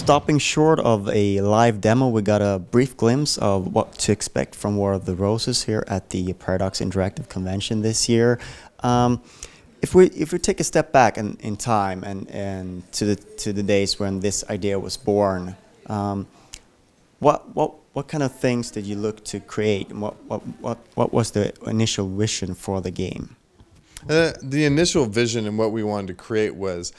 stopping short of a live demo, we got a brief glimpse of what to expect from War of the Roses here at the Paradox Interactive Convention this year. If we take a step back in time and to the days when this idea was born, what kind of things did you look to create, and what was the initial vision for the game? The initial vision and what we wanted to create was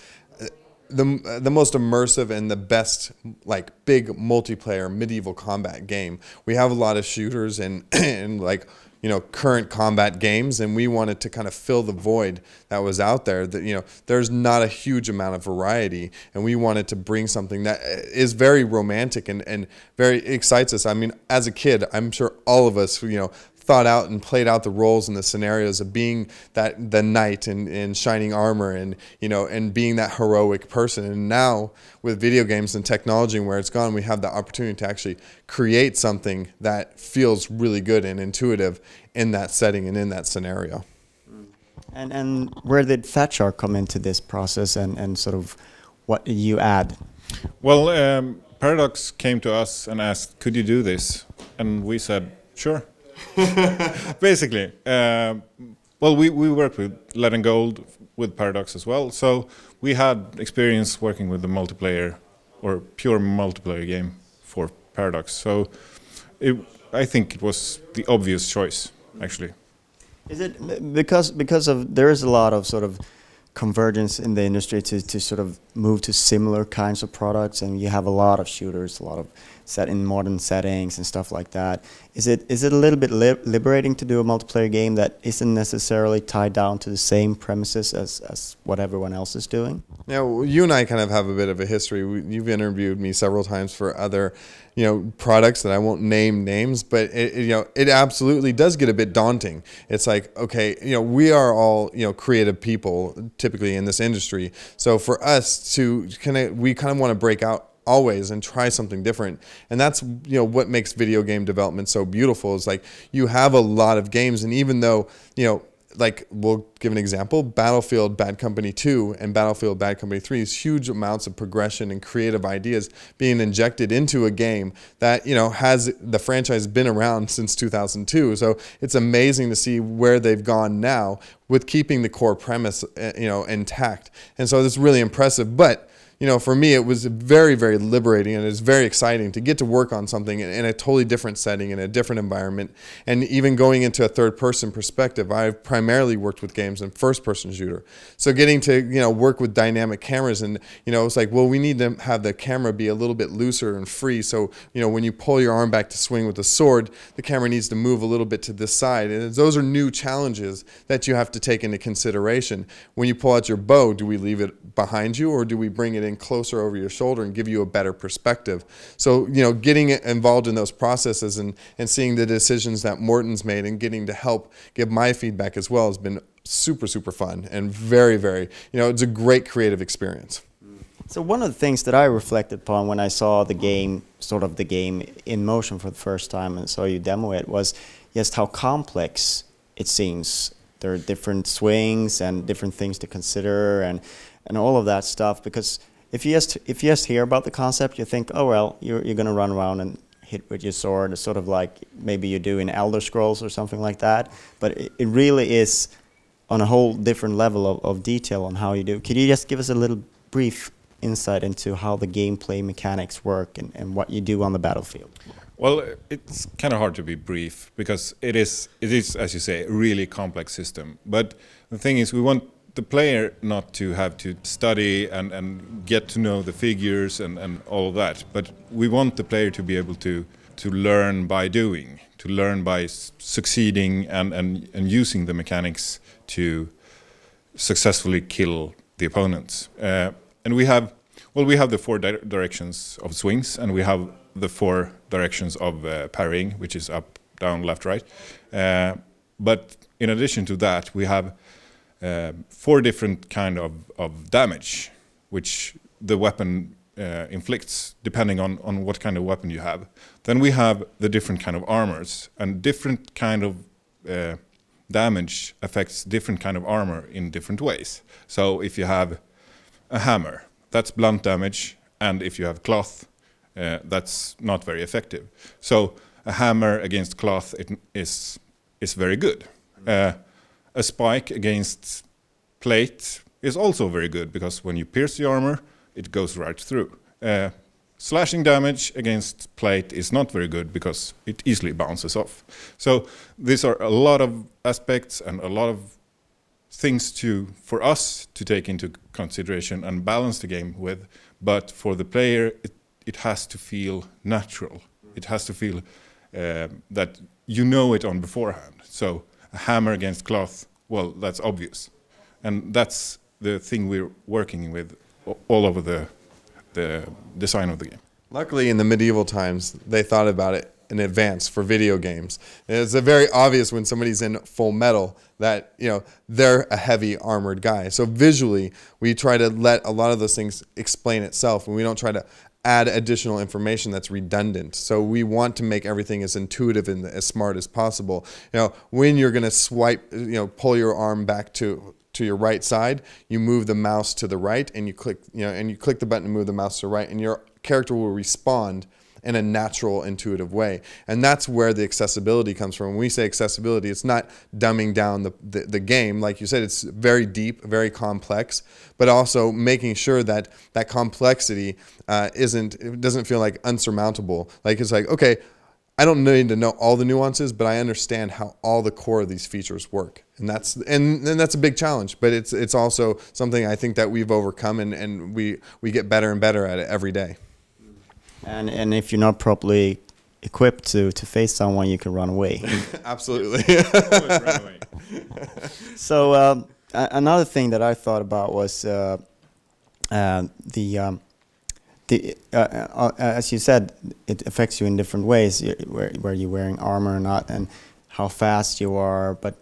the most immersive and the best, like, big multiplayer medieval combat game. We have a lot of shooters and like, you know, current combat games, and we wanted to kind of fill the void that was out there. That, you know, there's not a huge amount of variety, and we wanted to bring something that is very romantic and very excites us. I mean, as a kid, I'm sure all of us, you know, thought out and played out the roles and the scenarios of being the knight in shining armor, and, you know, and being that heroic person. And now with video games and technology and where it's gone, we have the opportunity to actually create something that feels really good and intuitive in that setting and in that scenario. And where did Fatshark come into this process, and sort of what did you add? Well, Paradox came to us and asked, could you do this? And we said, sure. Basically, well, we worked with Lead and Gold with Paradox as well, so we had experience working with the multiplayer or pure multiplayer game for Paradox. So I think it was the obvious choice, actually. Is it because of there is a lot of sort of convergence in the industry to sort of move to similar kinds of products, and you have a lot of shooters, a lot of set in modern settings and stuff like that. Is it a little bit liberating to do a multiplayer game that isn't necessarily tied down to the same premises as what everyone else is doing? Yeah, well, you and I kind of have a bit of a history. You've interviewed me several times for other, you know, products that I won't name names, but you know, it absolutely does get a bit daunting. It's like, okay, you know, we are all, you know, creative people typically in this industry. So for us to we kind of want to break out always and try something different. And that's, you know, what makes video game development so beautiful, is like you have a lot of games, and even though, you know, like, we'll give an example, Battlefield Bad Company 2 and Battlefield Bad Company 3 is huge amounts of progression and creative ideas being injected into a game that, you know, has the franchise been around since 2002. So it's amazing to see where they've gone now with keeping the core premise, you know, intact. And so it's really impressive. But, you know, for me, it was very, very liberating, and it's very exciting to get to work on something in a totally different setting, in a different environment. And even going into a third-person perspective, I've primarily worked with games in first-person shooter. So getting to, you know, work with dynamic cameras, and, you know, it's like, well, we need to have the camera be a little bit looser and free. So, you know, when you pull your arm back to swing with the sword, the camera needs to move a little bit to this side. And those are new challenges that you have to take into consideration. When you pull out your bow, do we leave it behind you, or do we bring it in closer over your shoulder and give you a better perspective? So, you know, getting involved in those processes and seeing the decisions that Mårten's made and getting to help give my feedback as well has been super, super fun and very, very, you know, it's a great creative experience. So one of the things that I reflected upon when I saw the game, sort of the game in motion for the first time and saw you demo it, was just how complex it seems. There are different swings and different things to consider, and all of that stuff, because if you just hear about the concept, you think, oh well, you're going to run around and hit with your sword. It's sort of like maybe you do in Elder Scrolls or something like that. But it really is on a whole different level of detail on how you do. Could you just give us a little brief insight into how the gameplay mechanics work and what you do on the battlefield? Well, it's kind of hard to be brief, because it is, as you say, a really complex system. But the thing is, we want the player not to have to study and get to know the figures and all of that, but we want the player to be able to learn by doing, to learn by succeeding and using the mechanics to successfully kill the opponents. And we have the four directions of swings, and we have the four directions of parrying, which is up, down, left, right. But in addition to that, we have four different kind of damage, which the weapon inflicts, depending on what kind of weapon you have. Then we have the different kind of armors, and different kind of damage affects different kind of armor in different ways. So if you have a hammer, that's blunt damage, and if you have cloth, that's not very effective. So a hammer against cloth is very good. A spike against plate is also very good, because when you pierce the armor, it goes right through. Slashing damage against plate is not very good, because it easily bounces off. So these are a lot of aspects and a lot of things for us to take into consideration and balance the game with. But for the player, it has to feel natural. It has to feel that you know it on beforehand. So a hammer against cloth, well, that's obvious. And that's the thing we're working with all over the design of the game. Luckily, in the medieval times, they thought about it in advance for video games. It's very obvious when somebody's in full metal that, you know, they're a heavy armored guy. So visually, we try to let a lot of those things explain itself, and we don't try to add additional information that's redundant. So we want to make everything as intuitive and as smart as possible. You know, when you're going to swipe, you know, pull your arm back to your right side, you move the mouse to the right, and you click, you know, and you click the button to move the mouse to the right, and your character will respond in a natural, intuitive way. And that's where the accessibility comes from. When we say accessibility, it's not dumbing down the game. Like you said, it's very deep, very complex, but also making sure that that complexity it doesn't feel like unsurmountable. Like, it's like, okay, I don't need to know all the nuances, but I understand how all the core of these features work. And that's a big challenge, but it's also something I think that we've overcome, and we get better and better at it every day. And if you're not properly equipped to face someone, you can run away. Absolutely. Run away. So another thing that I thought about was as you said, it affects you in different ways, where you're wearing armor or not, and how fast you are. But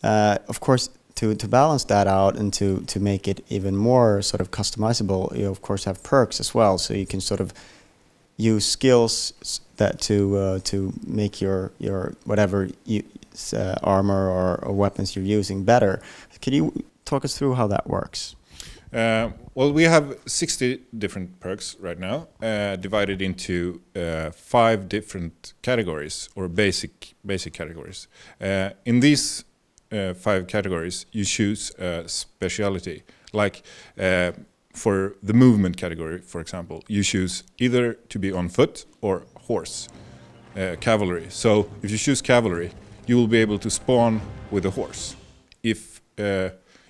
of course, to balance that out and to make it even more sort of customizable, you of course have perks as well, so you can sort of use skills that to make your whatever armor or weapons you're using better. Can you talk us through how that works? Well, we have 60 different perks right now, divided into 5 different categories, or basic categories. In these 5 categories, you choose a speciality. Like for the movement category, for example, you choose either to be on foot or horse, cavalry. So if you choose cavalry, you will be able to spawn with a horse. If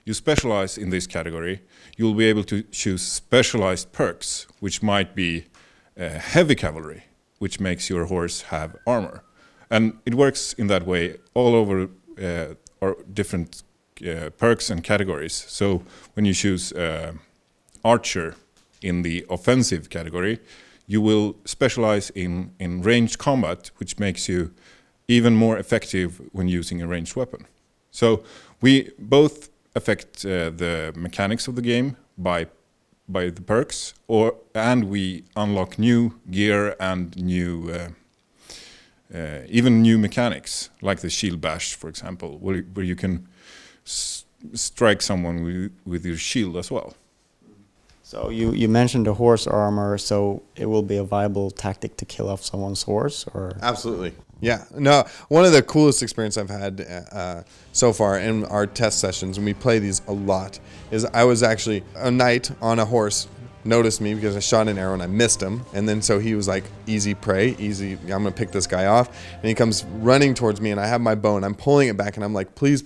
you specialize in this category, you'll be able to choose specialized perks, which might be heavy cavalry, which makes your horse have armor. And it works in that way all over our different perks and categories. So when you choose archer in the offensive category, you will specialize in ranged combat, which makes you even more effective when using a ranged weapon. So we both affect the mechanics of the game by the perks, and we unlock new gear and new even new mechanics, like the shield bash, for example, where you can strike someone with your shield as well. So you mentioned the horse armor, so it will be a viable tactic to kill off someone's horse, or? Absolutely. Yeah. No, one of the coolest experiences I've had so far in our test sessions, and we play these a lot, is I was actually a knight on a horse noticed me because I shot an arrow and I missed him, and then so he was like, easy prey, easy, I'm gonna pick this guy off, and he comes running towards me, and I have my bow and I'm pulling it back, and I'm like, please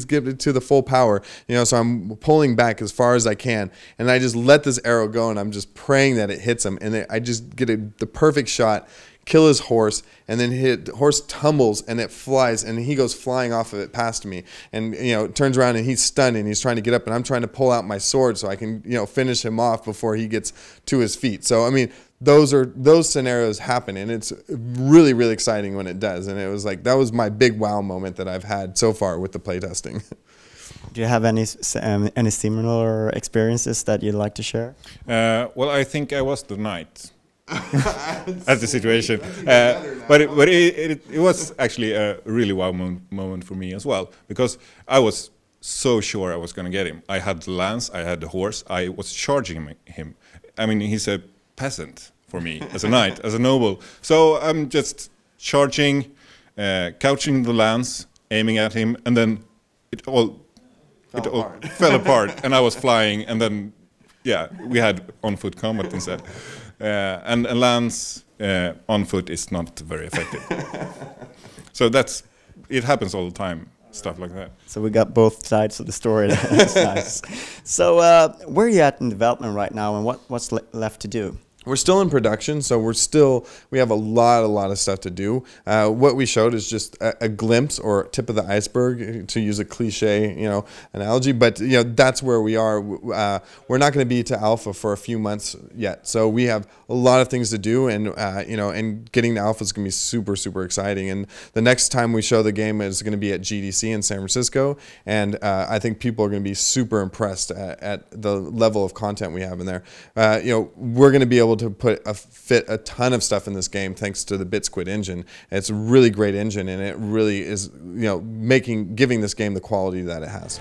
give it to the full power, you know, so I'm pulling back as far as I can, and I just let this arrow go, and I'm just praying that it hits him, and I just get the perfect shot, kill his horse, and then the horse tumbles and it flies, and he goes flying off of it past me, and you know, turns around and he's stunned and he's trying to get up, and I'm trying to pull out my sword so I can, you know, finish him off before he gets to his feet. So I mean, those scenarios happen, and it's really, really exciting when it does. And it was like, that was my big wow moment that I've had so far with the playtesting. Do you have any similar experiences that you'd like to share? Well, I think I was the knight. At the situation, but it was actually a really wow moment for me as well, because I was so sure I was going to get him. I had the lance, I had the horse, I was charging him. I mean, he's a peasant for me, as a knight, as a noble. So I'm just charging, couching the lance, aiming at him, and then it all fell apart, and I was flying, and then we had on-foot combat instead. And a lance on foot is not very effective. So it happens all the time, stuff like that. So we got both sides of the story. That's nice. So where are you at in development right now, and what's left to do? We're still in production, so we have a lot of stuff to do. What we showed is just a glimpse or tip of the iceberg, to use a cliche, analogy. But that's where we are. We're not going to be to alpha for a few months yet, so we have a lot of things to do, and and getting to alpha is going to be super exciting. And the next time we show the game is going to be at GDC in San Francisco, and I think people are going to be super impressed at the level of content we have in there. We're going to be able to fit a ton of stuff in this game thanks to the BitSquid engine. It's a really great engine, and it really is giving this game the quality that it has.